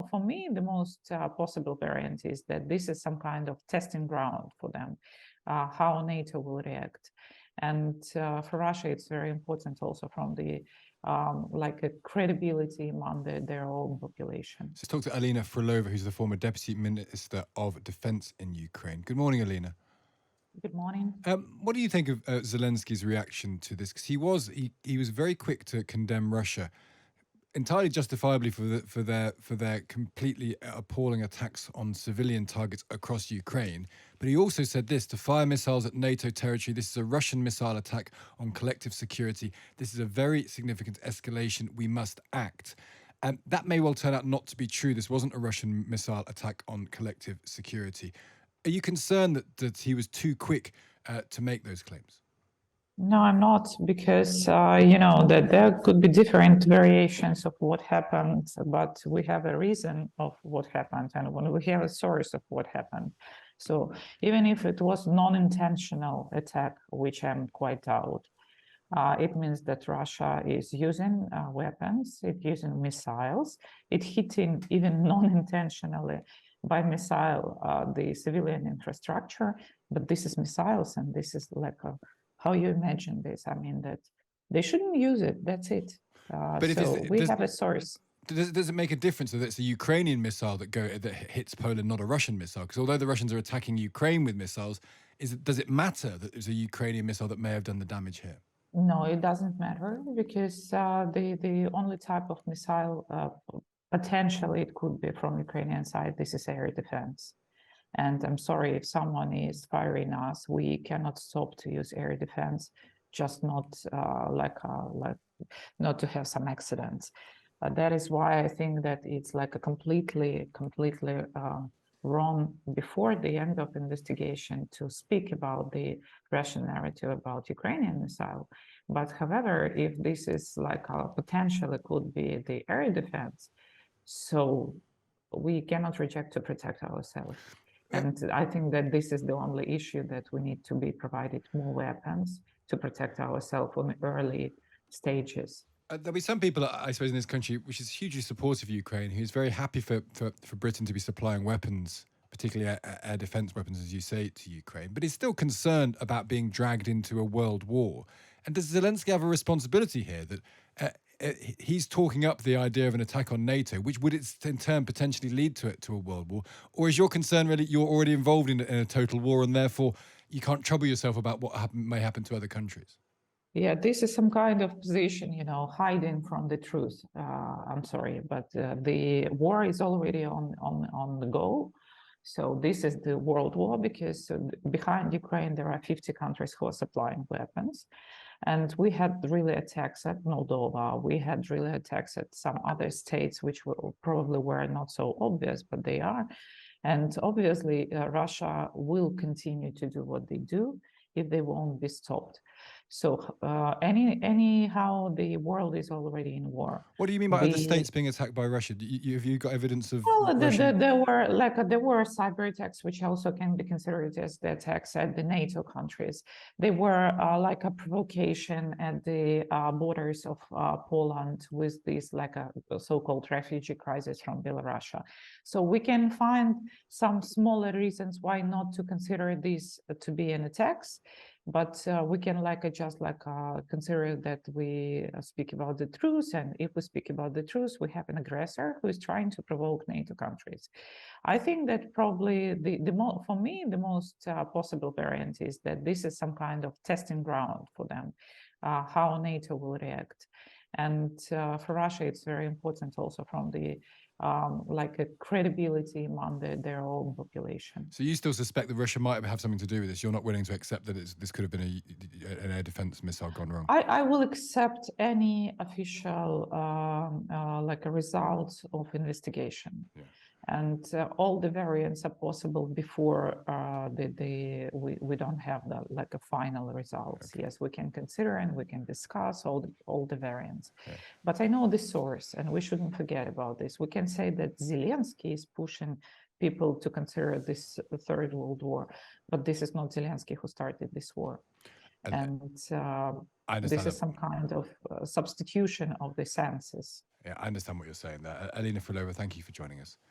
for me, the most possible variant is that this is some kind of testing ground for them, how NATO will react. And for Russia, it's very important also from the like a credibility among their own population. So let's talk to Alina Frolova, who's the former Deputy Minister of Defense in Ukraine. Good morning, Alina. Good morning. What do you think of Zelensky's reaction to this? Because he was very quick to condemn Russia, entirely justifiably for their completely appalling attacks on civilian targets across Ukraine. But he also said this: to fire missiles at NATO territory, this is a Russian missile attack on collective security. This is a very significant escalation. We must act. And that may well turn out not to be true. This wasn't a Russian missile attack on collective security. Are you concerned that he was too quick to make those claims? No, I'm not, because that there could be different variations of what happened, but we have a reason of what happened, and when we have a source of what happened. So even if it was non-intentional attack, which I'm quite doubt, it means that Russia is using weapons, it's using missiles, it's hitting even non-intentionally by missile the civilian infrastructure, but this is missiles, and this is like how you imagine this. I mean, that they shouldn't use it, that's it. But so we have a source. Does it make a difference that it's a Ukrainian missile that hits Poland, not a Russian missile? Because although the Russians are attacking Ukraine with missiles, does it matter that it's a Ukrainian missile that may have done the damage here? No, it doesn't matter, because the only type of missile potentially it could be from Ukrainian side, this is air defense. And I'm sorry, if someone is firing us, we cannot stop to use air defense, just not not to have some accidents. That is why I think that it's like a completely wrong before the end of investigation to speak about the Russian narrative about Ukrainian missile. But however, if this is like potentially could be the air defense, so we cannot reject to protect ourselves. And I think that this is the only issue, that we need to be provided more weapons to protect ourselves on the early stages. There'll be some people, I suppose, in this country, which is hugely supportive of Ukraine, who's very happy for Britain to be supplying weapons, particularly air defense weapons, as you say, to Ukraine, but is still concerned about being dragged into a world war. And does Zelensky have a responsibility here that he's talking up the idea of an attack on NATO, which would in turn potentially lead to a world war? Or is your concern really you're already involved in a total war, and therefore you can't trouble yourself about what may happen to other countries? Yeah, this is some kind of position, hiding from the truth. I'm sorry, but the war is already on the go. So this is the world war, because behind Ukraine, there are 50 countries who are supplying weapons. And we had really attacks at Moldova. We had really attacks at some other states, which probably were not so obvious, but they are. And obviously, Russia will continue to do what they do if they won't be stopped. So anyhow, the world is already in war. What do you mean by other states being attacked by Russia? Have you got evidence of? Well, there were cyber attacks, which also can be considered as the attacks at the NATO countries. They were like a provocation at the borders of Poland with this like a so-called refugee crisis from Belarus. So we can find some smaller reasons why not to consider this to be an attacks. But we can consider that we speak about the truth, and if we speak about the truth, we have an aggressor who is trying to provoke NATO countries. I think that probably for me the most possible variant is that this is some kind of testing ground for them, how NATO will react. And for Russia, it's very important also from the like a credibility among their own population. So you still suspect that Russia might have something to do with this? You're not willing to accept that this could have been an air defense missile gone wrong? I will accept any official like a result of investigation. Yeah. And all the variants are possible before we don't have like a final results. Okay. Yes, we can consider and we can discuss all the variants. Okay. But I know the source, and we shouldn't forget about this. We can say that Zelensky is pushing people to consider this Third World War, but this is not Zelensky who started this war. And this is some kind of substitution of the senses. Yeah, I understand what you're saying there. Alina Frolova, thank you for joining us.